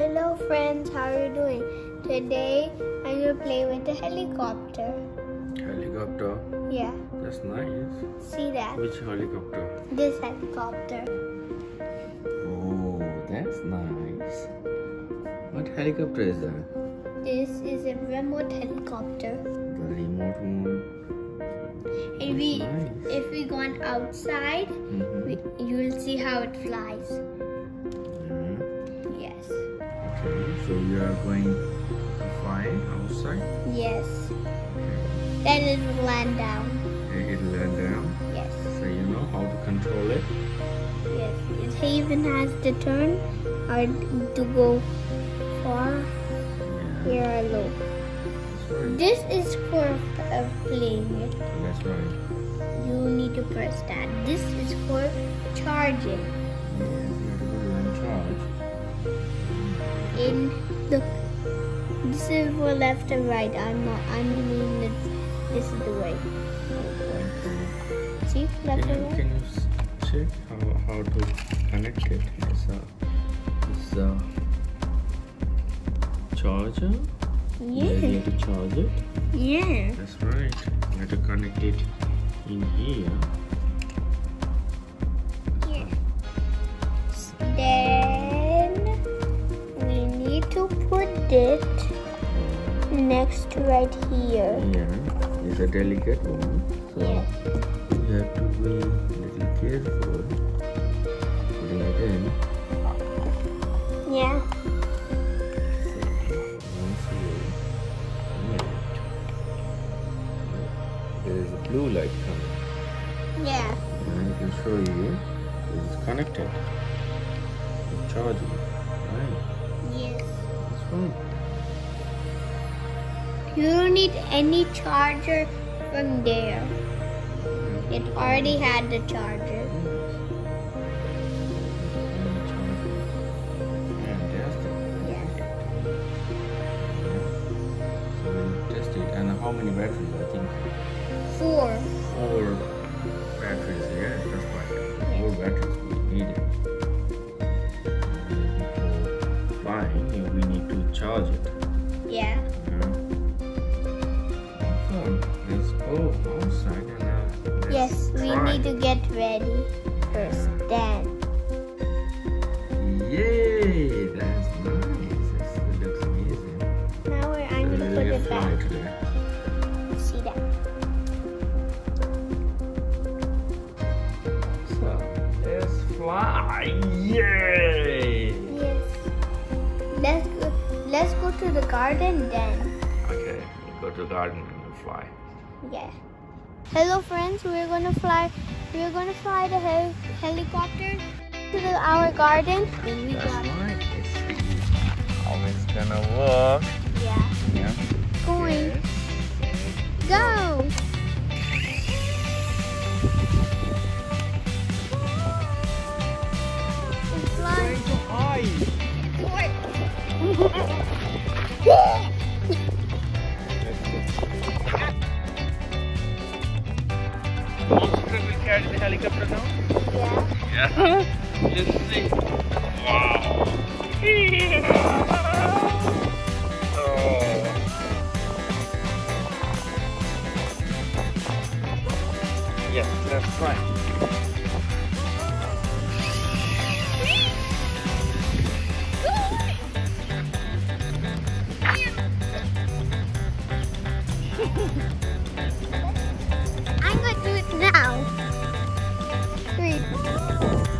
Hello friends, how are you doing? Today I'm going to play with the helicopter. Helicopter? Yeah. That's nice. See that? Which helicopter? This helicopter. Oh, that's nice. What helicopter is that? This is a remote helicopter. The remote one. And Nice. if we go outside, you will see how it flies. Yeah. Yes. Okay, so you are going to fly outside? Yes. Then it will land down. It will land down? Yes. So you know how to control it? Yes. It even has to turn or to go far, here or low. That's right. This is for playing it. That's right. You need to press that. This is for charging. Yes, you have to put it on charge. This is for left and right. I mean this is the way. See, left and right. Can you check how to connect it? It's a charger. Yeah. You have to charge it. Yeah. That's right. You have to connect it in here. Yeah. Then we need to put it next to right here. Yeah, it's a delicate one. So Yeah. you have to be a little careful putting it in. Yeah. There is a blue light coming. Yeah. And I can show you this is connected. It's charging. Right. Yes. That's fine. You don't need any charger from there. It already had the charger. Fantastic. Yeah. So we'll test it. And how many batteries? I think 4. 4 batteries. Yeah, that's right. 4 batteries we needed. Before flying, we need to charge it. Yeah. So let's go outside and let's Yes, we try. need to get ready first. Then. Yay! That's nice. It looks amazing. Now I'm going to put it fly back. today. See that? So let's fly! Yay! Yes. Let's go to the garden then. Okay, we'll go to the garden and we'll fly. Yeah. Hello friends, we're gonna fly the helicopter to our garden. And we That's got right. Let's see how it's gonna work. yeah. Yeah. Going. Go! It's flying. So high. Monster will carry the helicopter now? Yeah. Yeah. Let's see. Wow. Oh. Yes, let's try. I'm gonna do it now. 3.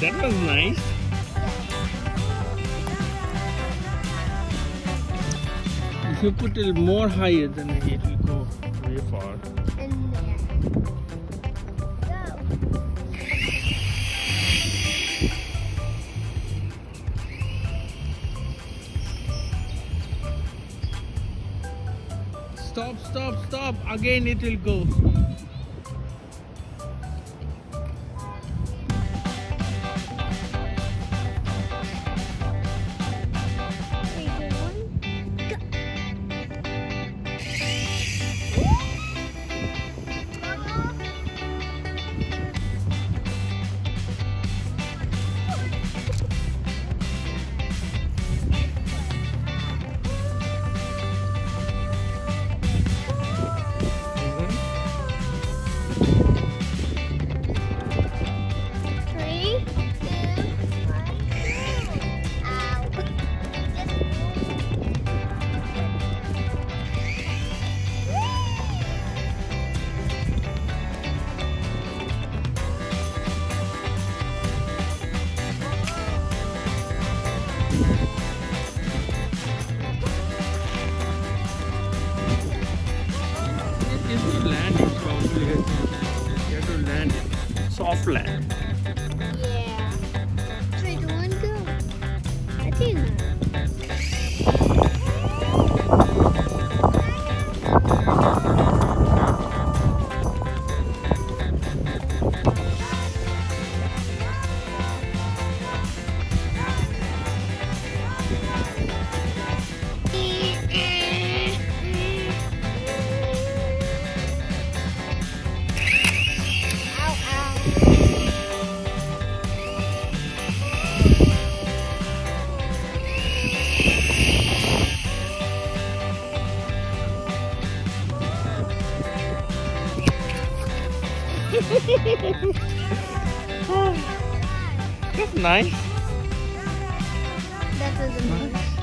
That was nice. If you put it more higher, then it will go very far. In there. Go. Stop, stop, stop. Again it will go. Soft land. Yeah. 3, 2, 1, go. I think. That's nice. That was amazing.